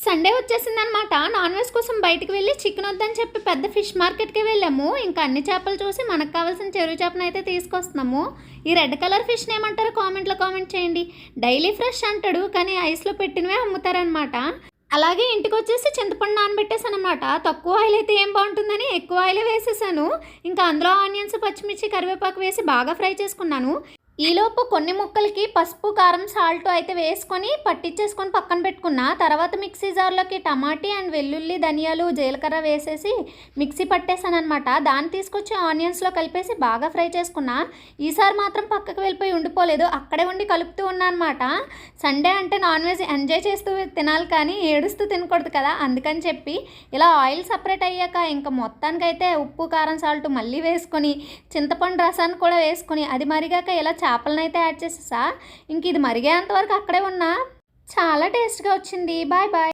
Sunday వచ్చేసిందనమాట. Non veg కోసం బయటికి వెళ్ళి చికెన్ వద్దని చెప్పి పెద్ద ఫిష్ మార్కెట్‌కి వెళ్ళాము. ఇంకా అన్ని చేపలు చూసి మనకు కావాల్సిన చెరువు చేపనైతే తీసుకొస్తున్నాము. ఈ రెడ్ కలర్ ఫిష్‌ని ఏమంటారో కామెంట్‌లో కామెంట్ చేయండి. డైలీ ఫ్రెష్ అంటాడు కానీ ఐస్‌లో పెట్టినవే అమ్ముతారనమాట. అలాగే ఇంటికొచ్చేసి చింతపండు నానబెట్టేసాననమాట. తక్కువ ఆయిల్ అయితే ఏం బాగుంటుందని ఎక్కువ ఆయిలే వేసేసాను. ఇంకా అందులో ఆనియన్స్, పచ్చిమిర్చి, కరివేపాకు వేసి బాగా ఫ్రై చేసుకున్నాను. ఈలోపు కొన్ని ముక్కలకి పసుపు, కారం, సాల్ట్ అయితే వేసుకొని పట్టించేసుకొని పక్కన పెట్టుకున్నా. తర్వాత మిక్సీ జార్లోకి టమాటీ అండ్ వెల్లుల్లి, ధనియాలు, జీలకర్ర వేసేసి మిక్సీ పట్టేసానమాట. దాన్ని తీసుకొచ్చి ఆనియన్స్లో కలిపేసి బాగా ఫ్రై చేసుకున్నా. ఈసారి మాత్రం పక్కకు వెళ్ళిపోయి ఉండిపోలేదు, అక్కడే ఉండి కలుపుతూ ఉన్నా అనమాట. సండే అంటే నాన్ వెజ్ ఎంజాయ్ చేస్తూ తినాలి కానీ ఏడుస్తూ తినకూడదు కదా, అందుకని చెప్పి ఇలా ఆయిల్ సపరేట్ అయ్యాక ఇంకా మొత్తానికైతే ఉప్పు, కారం, సాల్ట్ మళ్ళీ వేసుకొని చింతపండు రసాన్ని కూడా వేసుకొని అది మరిగాక ఇలా చేపలనైతే యాడ్ చేసేసా. ఇంక ఇది మరిగేంత వరకు అక్కడే ఉన్నా. చాలా టేస్ట్గా వచ్చింది. Bye bye.